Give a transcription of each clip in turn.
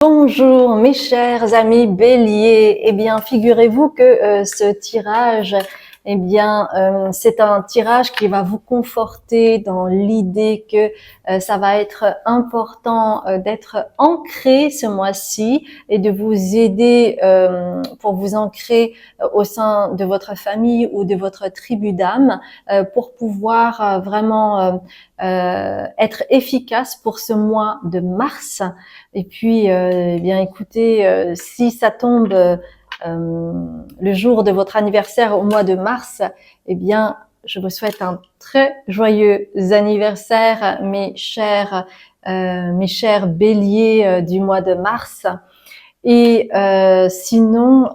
Bonjour mes chers amis béliers, eh bien figurez-vous que ce tirage, c'est un tirage qui va vous conforter dans l'idée que ça va être important d'être ancré ce mois-ci et de vous aider pour vous ancrer au sein de votre famille ou de votre tribu d'âme pour pouvoir vraiment être efficace pour ce mois de mars. Et puis, eh bien, écoutez, si ça tombe le jour de votre anniversaire au mois de mars, eh bien, je vous souhaite un très joyeux anniversaire, mes chers béliers du mois de mars. Et sinon,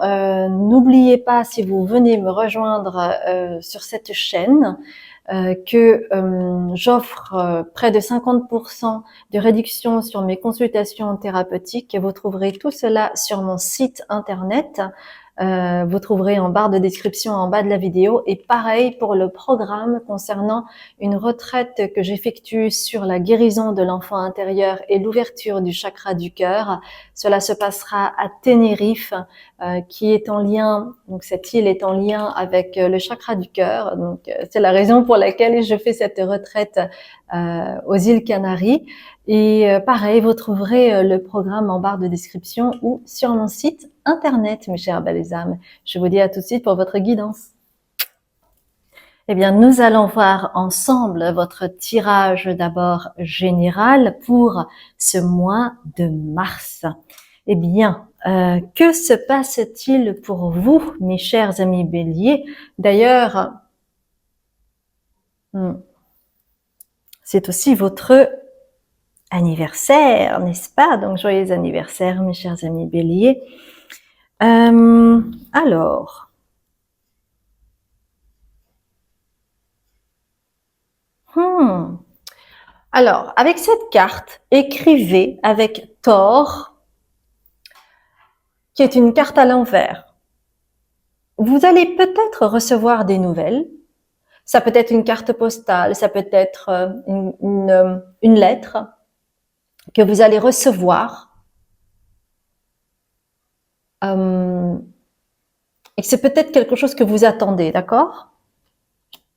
n'oubliez pas, si vous venez me rejoindre sur cette chaîne, que j'offre près de 50% de réduction sur mes consultations thérapeutiques. Vous trouverez tout cela sur mon site internet. Vous trouverez en barre de description en bas de la vidéo. Et pareil pour le programme concernant une retraite que j'effectue sur la guérison de l'enfant intérieur et l'ouverture du chakra du cœur. Cela se passera à Tenerife, qui est en lien, donc cette île est en lien avec le chakra du cœur. Donc c'est la raison pour laquelle je fais cette retraite aux îles Canaries. Et pareil, vous trouverez le programme en barre de description ou sur mon site internet, mes chers belles âmes. Je vous dis à tout de suite pour votre guidance. Eh bien, nous allons voir ensemble votre tirage d'abord général pour ce mois de mars. Eh bien, que se passe-t-il pour vous, mes chers amis béliers? D'ailleurs, c'est aussi votre anniversaire, n'est-ce pas? Donc, joyeux anniversaire, mes chers amis béliers. Alors, avec cette carte, écrivez avec Thor, qui est une carte à l'envers. Vous allez peut-être recevoir des nouvelles. Ça peut être une carte postale, ça peut être une lettre que vous allez recevoir. Et c'est peut-être quelque chose que vous attendez, d'accord?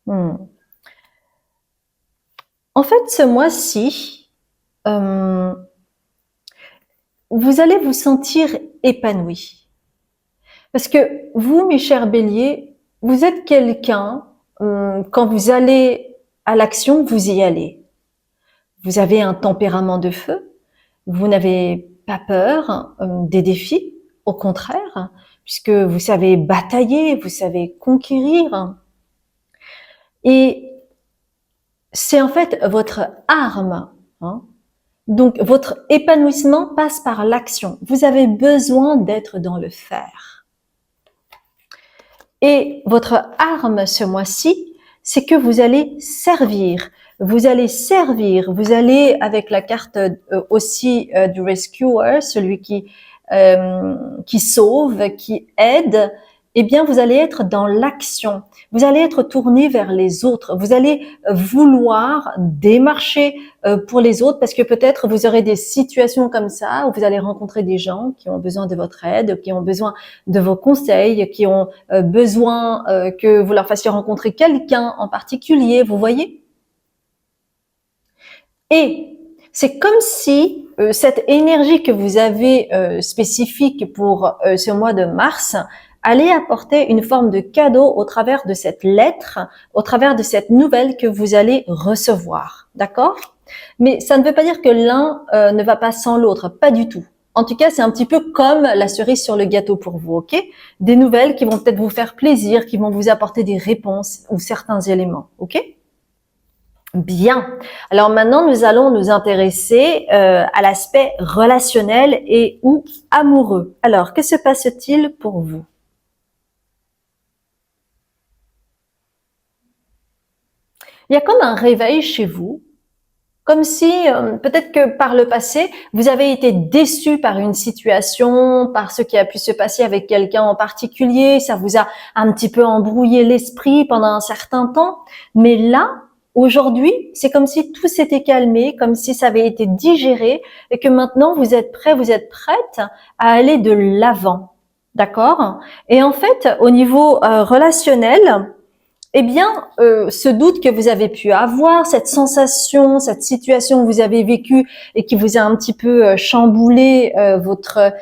En fait, ce mois-ci, vous allez vous sentir épanoui. Parce que vous, mes chers béliers, vous êtes quelqu'un, quand vous allez à l'action, vous y allez. Vous avez un tempérament de feu, vous n'avez pas peur des défis, au contraire, puisque vous savez batailler, vous savez conquérir. Et c'est en fait votre arme. Donc, votre épanouissement passe par l'action. Vous avez besoin d'être dans le faire. Et votre arme ce mois-ci, c'est que vous allez servir. Vous allez servir, vous allez, avec la carte aussi du rescuer, celui qui sauve, qui aide, eh bien, vous allez être dans l'action. Vous allez être tourné vers les autres. Vous allez vouloir démarcher pour les autres parce que peut-être vous aurez des situations comme ça où vous allez rencontrer des gens qui ont besoin de votre aide, qui ont besoin de vos conseils, qui ont besoin que vous leur fassiez rencontrer quelqu'un en particulier, vous voyez? Et c'est comme si cette énergie que vous avez spécifique pour ce mois de mars allait apporter une forme de cadeau au travers de cette lettre, au travers de cette nouvelle que vous allez recevoir. D'accord? Mais ça ne veut pas dire que l'un ne va pas sans l'autre, pas du tout. En tout cas, c'est un petit peu comme la cerise sur le gâteau pour vous, ok? Des nouvelles qui vont peut-être vous faire plaisir, qui vont vous apporter des réponses ou certains éléments, ok? Bien. Alors maintenant, nous allons nous intéresser à l'aspect relationnel et ou amoureux. Alors, que se passe-t-il pour vous? Il y a comme un réveil chez vous, comme si peut-être que par le passé, vous avez été déçu par une situation, par ce qui a pu se passer avec quelqu'un en particulier, ça vous a un petit peu embrouillé l'esprit pendant un certain temps, mais là, aujourd'hui, c'est comme si tout s'était calmé, comme si ça avait été digéré et que maintenant vous êtes prêt, vous êtes prête à aller de l'avant. D'accord? Et en fait, au niveau relationnel, eh bien, ce doute que vous avez pu avoir, cette sensation, cette situation que vous avez vécue et qui vous a un petit peu chamboulé votre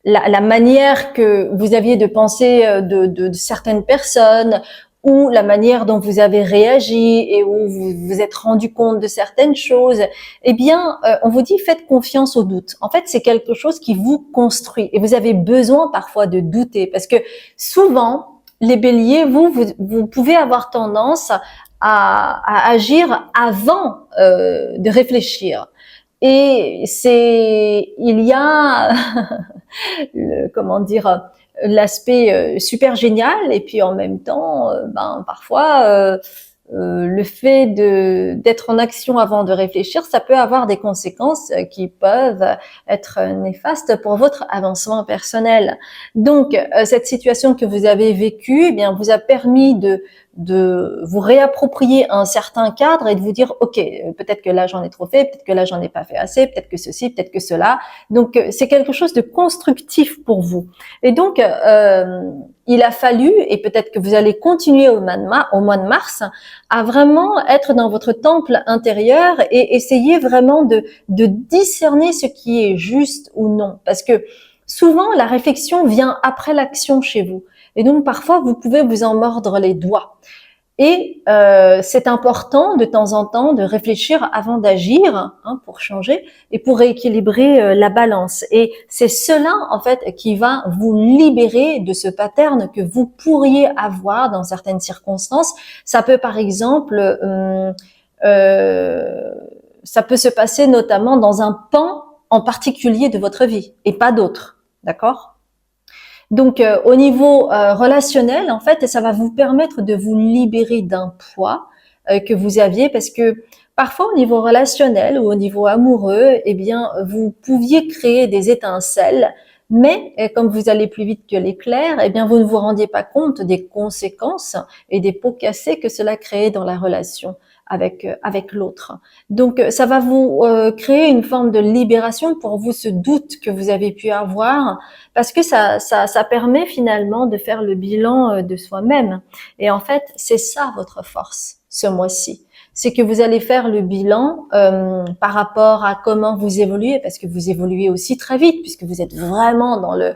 la manière que vous aviez de penser de certaines personnes ou la manière dont vous avez réagi et où vous vous êtes rendu compte de certaines choses, eh bien, on vous dit faites confiance au doute. En fait, c'est quelque chose qui vous construit et vous avez besoin parfois de douter parce que souvent, les béliers, vous pouvez avoir tendance à agir avant de réfléchir. Et il y a comment dire, l'aspect super génial et puis en même temps, parfois le fait d'être en action avant de réfléchir, ça peut avoir des conséquences qui peuvent être néfastes pour votre avancement personnel. Donc, cette situation que vous avez vécue, eh bien, vous a permis de vous réapproprier un certain cadre et de vous dire, ok, peut-être que là j'en ai trop fait, peut-être que là j'en ai pas fait assez, peut-être que ceci, peut-être que cela. Donc, c'est quelque chose de constructif pour vous. Et donc, il a fallu, et peut-être que vous allez continuer au mois de mars, à vraiment être dans votre temple intérieur et essayer vraiment de discerner ce qui est juste ou non. Parce que souvent, la réflexion vient après l'action chez vous. Et donc, parfois, vous pouvez vous en mordre les doigts. Et c'est important de temps en temps de réfléchir avant d'agir, hein, pour changer et pour rééquilibrer la balance. Et c'est cela en fait qui va vous libérer de ce pattern que vous pourriez avoir dans certaines circonstances. Ça peut par exemple, ça peut se passer notamment dans un pan en particulier de votre vie et pas d'autres, d'accord ? Donc, au niveau relationnel, en fait, ça va vous permettre de vous libérer d'un poids que vous aviez, parce que parfois, au niveau relationnel ou au niveau amoureux, eh bien, vous pouviez créer des étincelles, mais comme vous allez plus vite que l'éclair, eh bien, vous ne vous rendiez pas compte des conséquences et des pots cassés que cela créait dans la relation avec l'autre. Donc, ça va vous créer une forme de libération pour vous, ce doute que vous avez pu avoir, parce que ça permet finalement de faire le bilan de soi-même. Et en fait, c'est ça votre force ce mois-ci. C'est que vous allez faire le bilan par rapport à comment vous évoluez, parce que vous évoluez aussi très vite, puisque vous êtes vraiment dans le...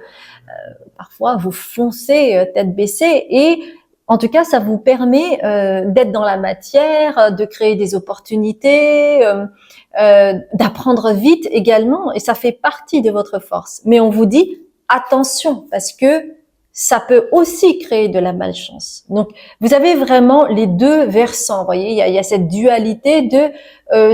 parfois, vous foncez tête baissée et en tout cas, ça vous permet d'être dans la matière, de créer des opportunités, d'apprendre vite également, et ça fait partie de votre force. Mais on vous dit attention, parce que ça peut aussi créer de la malchance. Donc, vous avez vraiment les deux versants. Vous voyez, il y a cette dualité de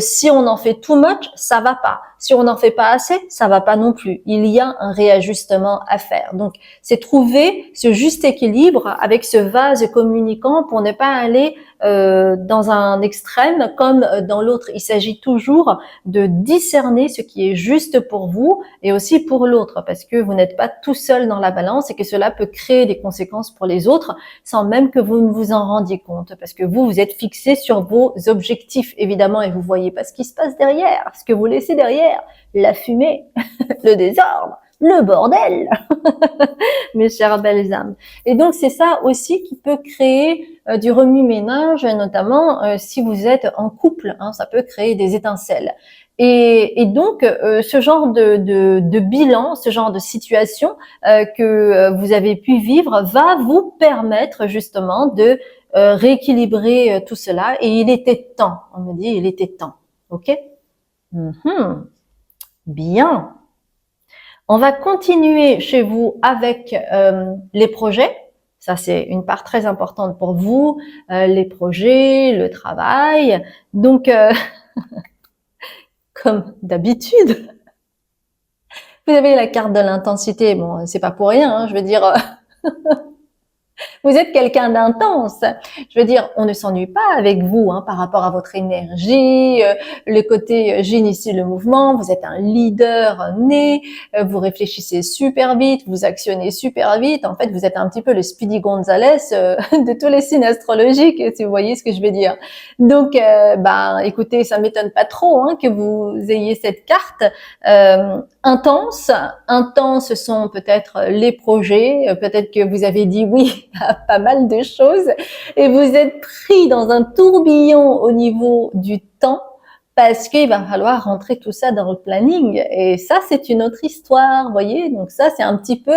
si on en fait too much, ça va pas. Si on n'en fait pas assez, ça va pas non plus. Il y a un réajustement à faire. Donc, c'est trouver ce juste équilibre avec ce vase communicant pour ne pas aller dans un extrême comme dans l'autre. Il s'agit toujours de discerner ce qui est juste pour vous et aussi pour l'autre, parce que vous n'êtes pas tout seul dans la balance et que cela peut créer des conséquences pour les autres sans même que vous ne vous en rendiez compte, parce que vous êtes fixé sur vos objectifs, évidemment, et vous voyez pas ce qui se passe derrière, ce que vous laissez derrière, la fumée, le désordre, le bordel, mes chères belles âmes. Et donc, c'est ça aussi qui peut créer du remue-ménage, notamment si vous êtes en couple, hein, ça peut créer des étincelles. Et donc, ce genre de bilan, ce genre de situation que vous avez pu vivre va vous permettre justement de rééquilibrer tout cela. Et il était temps, on me dit, il était temps. Ok? Bien. On va continuer chez vous avec les projets. Ça, c'est une part très importante pour vous. Les projets, le travail. Donc, comme d'habitude, vous avez la carte de l'intensité. Bon, c'est pas pour rien, hein, je veux dire, Vous êtes quelqu'un d'intense. Je veux dire, on ne s'ennuie pas avec vous hein, par rapport à votre énergie, le côté j'initie le mouvement, vous êtes un leader né, vous réfléchissez super vite, vous actionnez super vite. En fait, vous êtes un petit peu le Speedy Gonzales de tous les signes astrologiques, si vous voyez ce que je veux dire. Donc, écoutez, ça m'étonne pas trop hein, que vous ayez cette carte intense. Intense sont peut-être les projets, peut-être que vous avez dit oui à pas mal de choses et vous êtes pris dans un tourbillon au niveau du temps parce qu'il va falloir rentrer tout ça dans le planning et ça c'est une autre histoire, voyez. Donc ça c'est un petit peu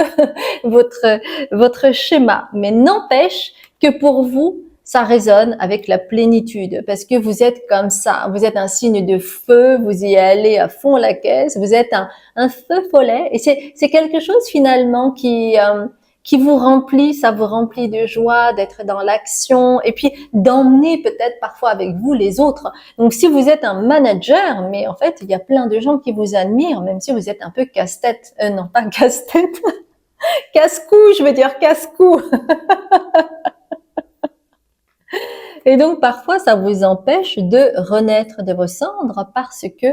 votre schéma, mais n'empêche que pour vous ça résonne avec la plénitude parce que vous êtes comme ça, vous êtes un signe de feu, vous y allez à fond la caisse, vous êtes un feu follet et c'est quelque chose finalement qui vous remplit, ça vous remplit de joie d'être dans l'action et puis d'emmener peut-être parfois avec vous les autres. Donc si vous êtes un manager, mais en fait il y a plein de gens qui vous admirent, même si vous êtes un peu casse-tête, non pas casse-tête, casse-cou, je veux dire casse-cou. Et donc, parfois, ça vous empêche de renaître de vos cendres parce que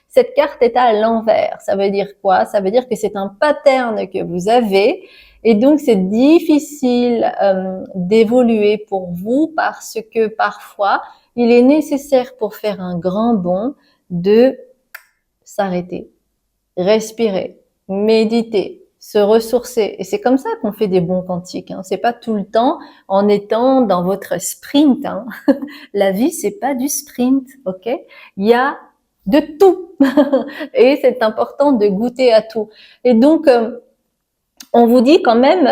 cette carte est à l'envers. Ça veut dire quoi? Ça veut dire que c'est un pattern que vous avez et donc c'est difficile d'évoluer pour vous parce que parfois, il est nécessaire pour faire un grand bond de s'arrêter, respirer, méditer, se ressourcer. Et c'est comme ça qu'on fait des bons quantiques. Hein. C'est pas tout le temps en étant dans votre sprint. Hein. La vie, c'est pas du sprint, ok? Il y a de tout. Et c'est important de goûter à tout. Et donc, on vous dit quand même,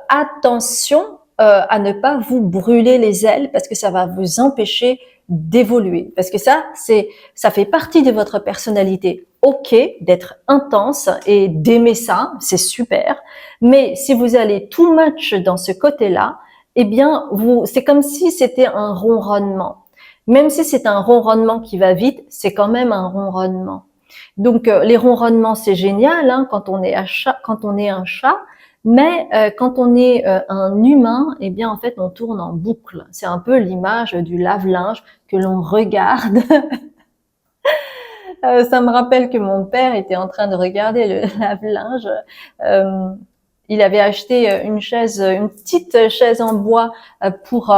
attention à ne pas vous brûler les ailes parce que ça va vous empêcher d'évoluer. Parce que ça fait partie de votre personnalité. Ok, d'être intense et d'aimer ça, c'est super. Mais si vous allez too much dans ce côté-là, eh bien, c'est comme si c'était un ronronnement. Même si c'est un ronronnement qui va vite, c'est quand même un ronronnement. Donc les ronronnements c'est génial hein, quand on est un chat, mais quand on est un humain, eh bien en fait on tourne en boucle. C'est un peu l'image du lave-linge que l'on regarde. Ça me rappelle que mon père était en train de regarder le lave-linge. Il avait acheté une petite chaise en bois pour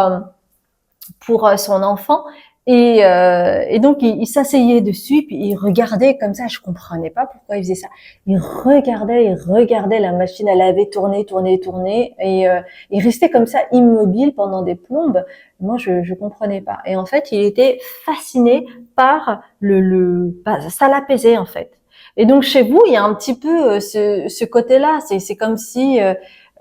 son enfant. Et donc il s'asseyait dessus puis il regardait comme ça, je comprenais pas pourquoi il faisait ça. Il regardait la machine à laver tourner et il restait comme ça immobile pendant des plombes. Moi je comprenais pas. Et en fait, il était fasciné par ça l'apaisait en fait. Et donc chez vous, il y a un petit peu ce côté-là, c'est comme si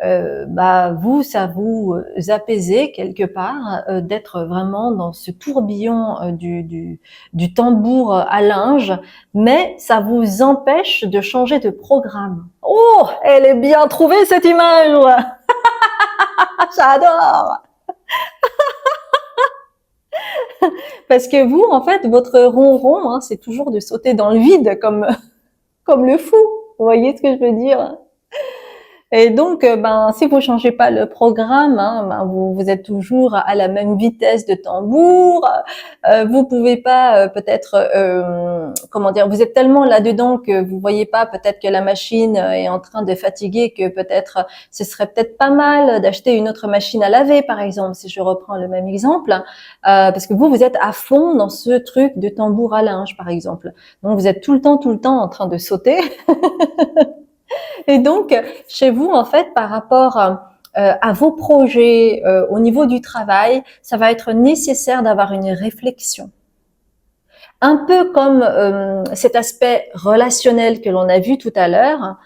vous, ça vous apaisait quelque part d'être vraiment dans ce tourbillon du tambour à linge, mais ça vous empêche de changer de programme. Oh, elle est bien trouvée cette image. J'adore. Parce que vous, en fait, votre ronron, hein, c'est toujours de sauter dans le vide comme le fou. Vous voyez ce que je veux dire? Et donc, si vous changez pas le programme, hein, vous êtes toujours à la même vitesse de tambour. Vous pouvez pas peut-être, vous êtes tellement là-dedans que vous voyez pas peut-être que la machine est en train de fatiguer, que peut-être ce serait peut-être pas mal d'acheter une autre machine à laver, par exemple, si je reprends le même exemple, parce que vous êtes à fond dans ce truc de tambour à linge, par exemple. Donc, vous êtes tout le temps en train de sauter. Et donc, chez vous, en fait, par rapport à vos projets, au niveau du travail, ça va être nécessaire d'avoir une réflexion. Un peu comme cet aspect relationnel que l'on a vu tout à l'heure,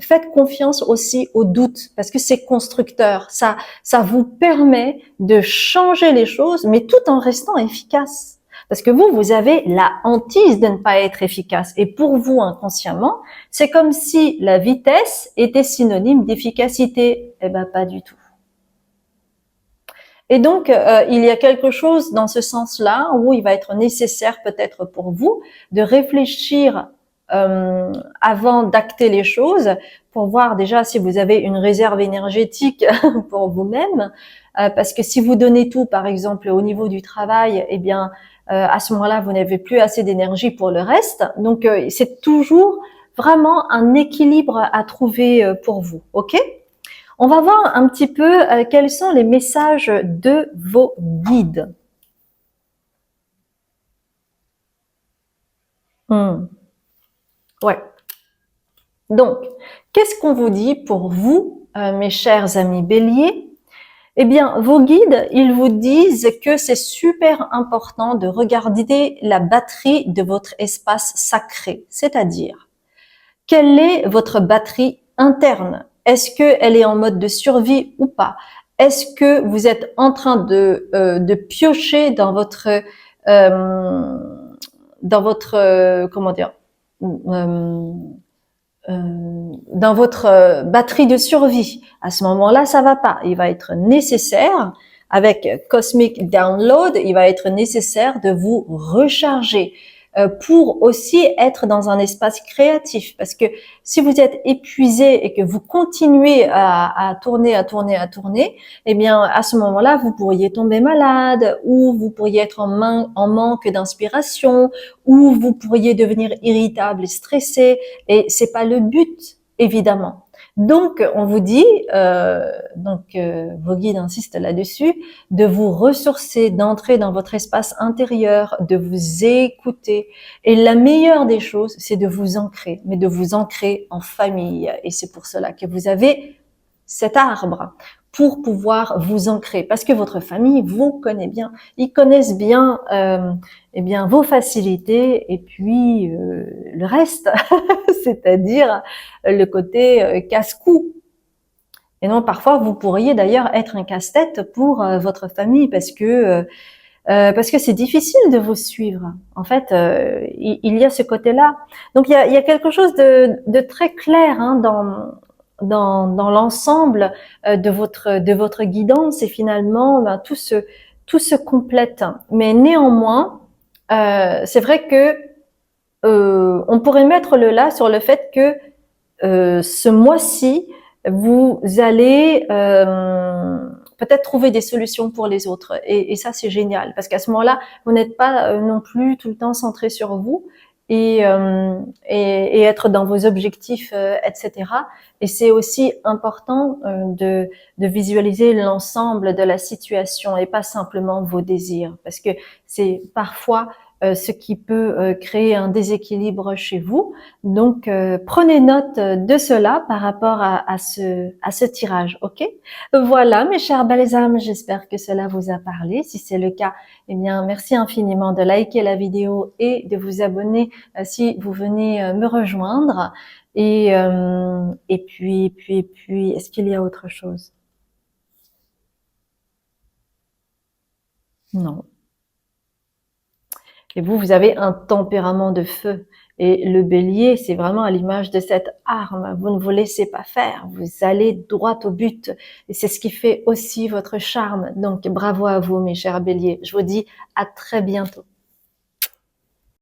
faites confiance aussi au doute parce que c'est constructeur. Ça vous permet de changer les choses, mais tout en restant efficace. Parce que vous avez la hantise de ne pas être efficace. Et pour vous, inconsciemment, c'est comme si la vitesse était synonyme d'efficacité. Eh ben, pas du tout. Et donc, il y a quelque chose dans ce sens-là où il va être nécessaire peut-être pour vous de réfléchir avant d'acter les choses, pour voir déjà si vous avez une réserve énergétique pour vous-même, parce que si vous donnez tout, par exemple au niveau du travail, eh bien à ce moment-là, vous n'avez plus assez d'énergie pour le reste. Donc c'est toujours vraiment un équilibre à trouver pour vous, ok? On va voir un petit peu quels sont les messages de vos guides. Ouais. Donc, qu'est-ce qu'on vous dit pour vous, mes chers amis béliers? Eh bien, vos guides, ils vous disent que c'est super important de regarder la batterie de votre espace sacré, c'est-à-dire, quelle est votre batterie interne? Est-ce qu'elle est en mode de survie ou pas? Est-ce que vous êtes en train de piocher dans votre comment dire, euh, dans votre batterie de survie? À ce moment-là, ça va pas. Il va être nécessaire, avec Cosmic Download, il va être nécessaire de vous recharger pour aussi être dans un espace créatif. Parce que si vous êtes épuisé et que vous continuez à tourner, eh bien, à ce moment-là, vous pourriez tomber malade, ou vous pourriez être en manque d'inspiration, ou vous pourriez devenir irritable et stressé. Et c'est pas le but, évidemment. Donc, on vous dit, vos guides insistent là-dessus, de vous ressourcer, d'entrer dans votre espace intérieur, de vous écouter. Et la meilleure des choses, c'est de vous ancrer, mais de vous ancrer en famille. Et c'est pour cela que vous avez cet arbre, pour pouvoir vous ancrer, parce que votre famille vous connaît bien, ils connaissent bien, eh bien vos facilités et puis le reste, c'est-à-dire le côté casse-cou. Et non, parfois vous pourriez d'ailleurs être un casse-tête pour votre famille, parce que c'est difficile de vous suivre. En fait, il y a ce côté-là. Donc il y a quelque chose de très clair hein, dans l'ensemble de votre guidance, et finalement tout se complète. Mais néanmoins, c'est vrai que on pourrait mettre le là sur le fait que ce mois-ci, vous allez peut-être trouver des solutions pour les autres, et ça c'est génial, parce qu'à ce moment-là, vous n'êtes pas non plus tout le temps centré sur vous, et être dans vos objectifs, etc. Et c'est aussi important de visualiser l'ensemble de la situation et pas simplement vos désirs, parce que c'est parfois ce qui peut créer un déséquilibre chez vous. Donc, prenez note de cela par rapport à ce tirage, ok? Voilà, mes chers belles âmes, j'espère que cela vous a parlé. Si c'est le cas, eh bien, merci infiniment de liker la vidéo et de vous abonner si vous venez me rejoindre. Et puis, est-ce qu'il y a autre chose? Non. Et vous avez un tempérament de feu. Et le bélier, c'est vraiment à l'image de cette arme. Vous ne vous laissez pas faire. Vous allez droit au but. Et c'est ce qui fait aussi votre charme. Donc, bravo à vous, mes chers béliers. Je vous dis à très bientôt.